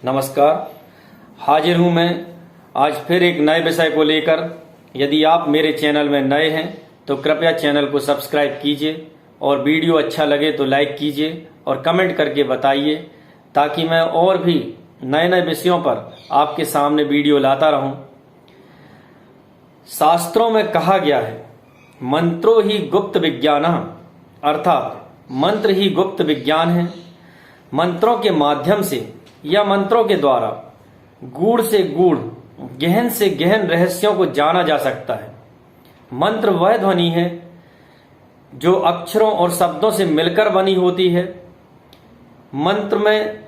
नमस्कार, हाजिर हूं मैं आज फिर एक नए विषय को लेकर। यदि आप मेरे चैनल में नए हैं तो कृपया चैनल को सब्सक्राइब कीजिए और वीडियो अच्छा लगे तो लाइक कीजिए और कमेंट करके बताइए, ताकि मैं और भी नए नए विषयों पर आपके सामने वीडियो लाता रहूं। शास्त्रों में कहा गया है, मंत्रो ही गुप्त विज्ञान, अर्थात मंत्र ही गुप्त विज्ञान है। मंत्रों के माध्यम से या मंत्रों के द्वारा गूढ़ से गूढ़, गहन से गहन रहस्यों को जाना जा सकता है। मंत्र वह ध्वनि है जो अक्षरों और शब्दों से मिलकर बनी होती है। मंत्र में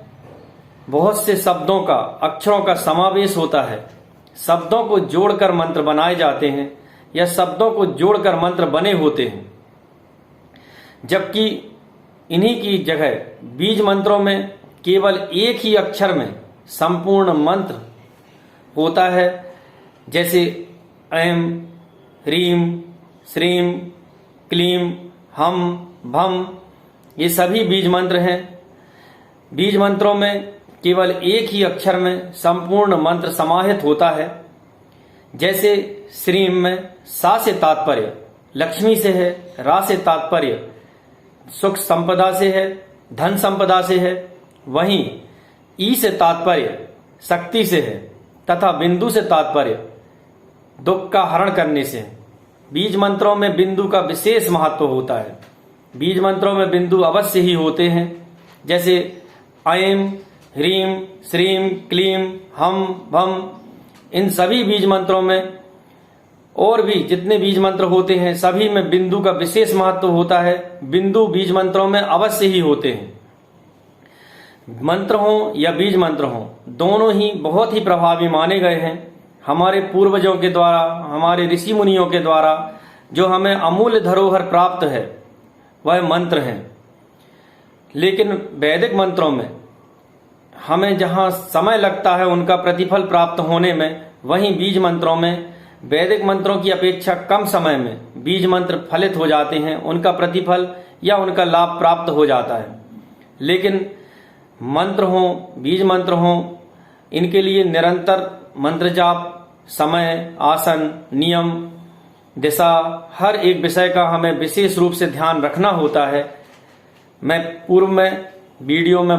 बहुत से शब्दों का, अक्षरों का समावेश होता है। शब्दों को जोड़कर मंत्र बनाए जाते हैं या शब्दों को जोड़कर मंत्र बने होते हैं, जबकि इन्हीं की जगह बीज मंत्रों में केवल एक ही अक्षर में संपूर्ण मंत्र होता है। जैसे ऐं, ह्रीं, श्रीं, क्लीं, हम, भम, ये सभी बीज मंत्र हैं। बीज मंत्रों में केवल एक ही अक्षर में संपूर्ण मंत्र समाहित होता है। जैसे श्रीं में सा से तात्पर्य लक्ष्मी से है, रा से तात्पर्य सुख संपदा से है, धन संपदा से है। वहीं ई से तात्पर्य शक्ति से है तथा बिंदु से तात्पर्य दुख का हरण करने से है। बीज मंत्रों में बिंदु का विशेष महत्व होता है। बीज मंत्रों में बिंदु अवश्य ही होते हैं। जैसे ऐं, ह्रीं, श्रीं, क्लीं, हम, भम, इन सभी बीज मंत्रों में और भी जितने बीज मंत्र होते हैं सभी में बिंदु का विशेष महत्व होता है। बिंदु बीज मंत्रों में अवश्य ही होते हैं। मंत्र हो या बीज मंत्र हो, दोनों ही बहुत ही प्रभावी माने गए हैं। हमारे पूर्वजों के द्वारा, हमारे ऋषि मुनियों के द्वारा जो हमें अमूल्य धरोहर प्राप्त है वह मंत्र हैं। लेकिन वैदिक मंत्रों में हमें जहां समय लगता है उनका प्रतिफल प्राप्त होने में, वहीं बीज मंत्रों में वैदिक मंत्रों की अपेक्षा कम समय में बीज मंत्र फलित हो जाते हैं, उनका प्रतिफल या उनका लाभ प्राप्त हो जाता है। लेकिन मंत्र हो, बीज मंत्र हो, इनके लिए निरंतर मंत्र जाप, समय, आसन, नियम, दिशा, हर एक विषय का हमें विशेष रूप से ध्यान रखना होता है। मैं पूर्व में वीडियो में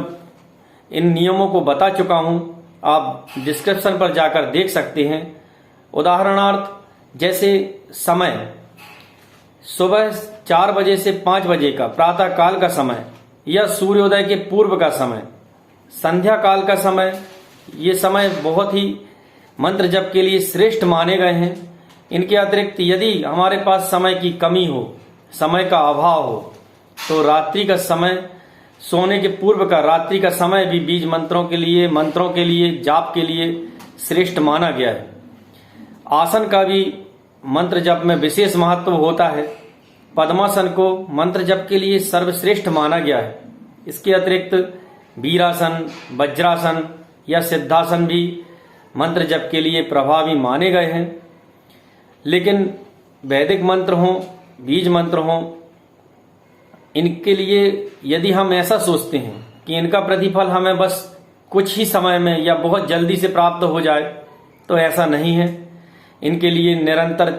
इन नियमों को बता चुका हूं, आप डिस्क्रिप्शन पर जाकर देख सकते हैं। उदाहरणार्थ, जैसे समय सुबह 4 बजे से 5 बजे का प्रातः काल का समय या सूर्योदय के पूर्व का समय, संध्या काल का समय, ये समय बहुत ही मंत्र जप के लिए श्रेष्ठ माने गए हैं। इनके अतिरिक्त यदि हमारे पास समय की कमी हो, समय का अभाव हो, तो रात्रि का समय, सोने के पूर्व का रात्रि का समय भी बीज मंत्रों के लिए, मंत्रों के लिए, जाप के लिए श्रेष्ठ माना गया है। आसन का भी मंत्र जप में विशेष महत्व होता है। पद्मासन को मंत्र जप के लिए सर्वश्रेष्ठ माना गया है। इसके अतिरिक्त वीरासन, वज्रासन या सिद्धासन भी मंत्र जप के लिए प्रभावी माने गए हैं। लेकिन वैदिक मंत्र हो, बीज मंत्र हो, इनके लिए यदि हम ऐसा सोचते हैं कि इनका प्रतिफल हमें बस कुछ ही समय में या बहुत जल्दी से प्राप्त हो जाए, तो ऐसा नहीं है। इनके लिए निरंतर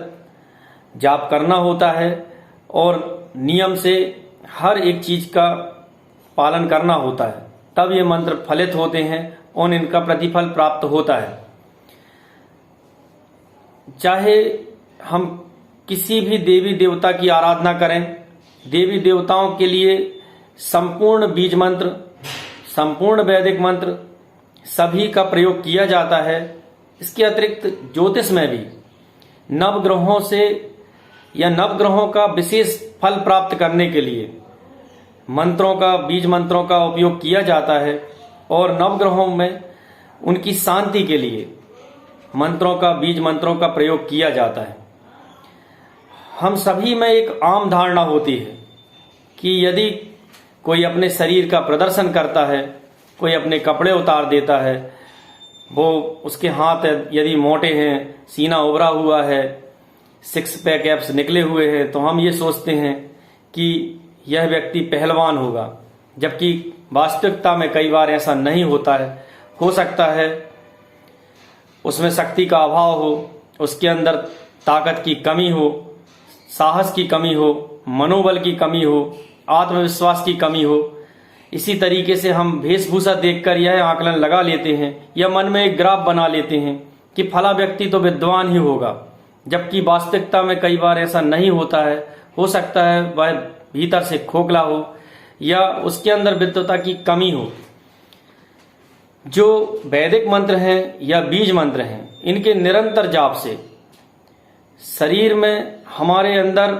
जाप करना होता है और नियम से हर एक चीज का पालन करना होता है, तब ये मंत्र फलित होते हैं और इनका प्रतिफल प्राप्त होता है। चाहे हम किसी भी देवी देवता की आराधना करें, देवी देवताओं के लिए संपूर्ण बीज मंत्र, संपूर्ण वैदिक मंत्र सभी का प्रयोग किया जाता है। इसके अतिरिक्त ज्योतिष में भी नवग्रहों से या नवग्रहों का विशेष फल प्राप्त करने के लिए मंत्रों का, बीज मंत्रों का उपयोग किया जाता है और नवग्रहों में उनकी शांति के लिए मंत्रों का, बीज मंत्रों का प्रयोग किया जाता है। हम सभी में एक आम धारणा होती है कि यदि कोई अपने शरीर का प्रदर्शन करता है, कोई अपने कपड़े उतार देता है, वो उसके हाथ यदि मोटे हैं, सीना उभरा हुआ है, 6 पैक एब्स निकले हुए हैं, तो हम ये सोचते हैं कि यह व्यक्ति पहलवान होगा, जबकि वास्तविकता में कई बार ऐसा नहीं होता है। हो सकता है उसमें शक्ति का अभाव हो, उसके अंदर ताकत की कमी हो, साहस की कमी हो, मनोबल की कमी हो, आत्मविश्वास की कमी हो। इसी तरीके से हम वेशभूषा देखकर यह आकलन लगा लेते हैं या मन में एक ग्राफ बना लेते हैं कि फला व्यक्ति तो विद्वान ही होगा, जबकि वास्तविकता में कई बार ऐसा नहीं होता है। हो सकता है वह भीतर से खोखला हो या उसके अंदर विद्वता की कमी हो। जो वैदिक मंत्र हैं या बीज मंत्र हैं, इनके निरंतर जाप से शरीर में हमारे अंदर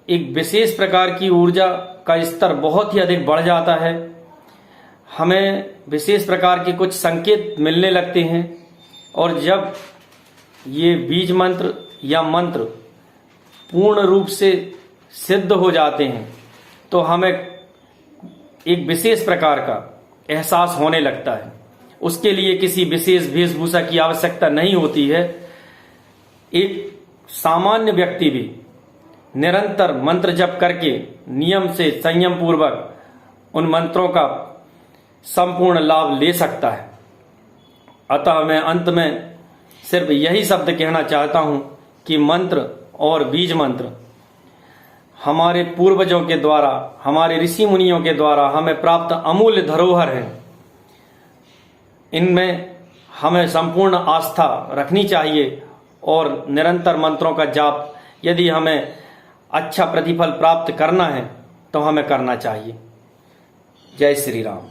एक विशेष प्रकार की ऊर्जा का स्तर बहुत ही अधिक बढ़ जाता है। हमें विशेष प्रकार के कुछ संकेत मिलने लगते हैं और जब ये बीज मंत्र या मंत्र पूर्ण रूप से सिद्ध हो जाते हैं तो हमें एक विशेष प्रकार का एहसास होने लगता है। उसके लिए किसी विशेष वेशभूषा की आवश्यकता नहीं होती है। एक सामान्य व्यक्ति भी निरंतर मंत्र जप करके नियम से संयम पूर्वक उन मंत्रों का संपूर्ण लाभ ले सकता है। अतः मैं अंत में सिर्फ यही शब्द कहना चाहता हूं कि मंत्र और बीज मंत्र हमारे पूर्वजों के द्वारा, हमारे ऋषि मुनियों के द्वारा हमें प्राप्त अमूल्य धरोहर है। इनमें हमें संपूर्ण आस्था रखनी चाहिए और निरंतर मंत्रों का जाप यदि हमें अच्छा प्रतिफल प्राप्त करना है तो हमें करना चाहिए। जय श्री राम।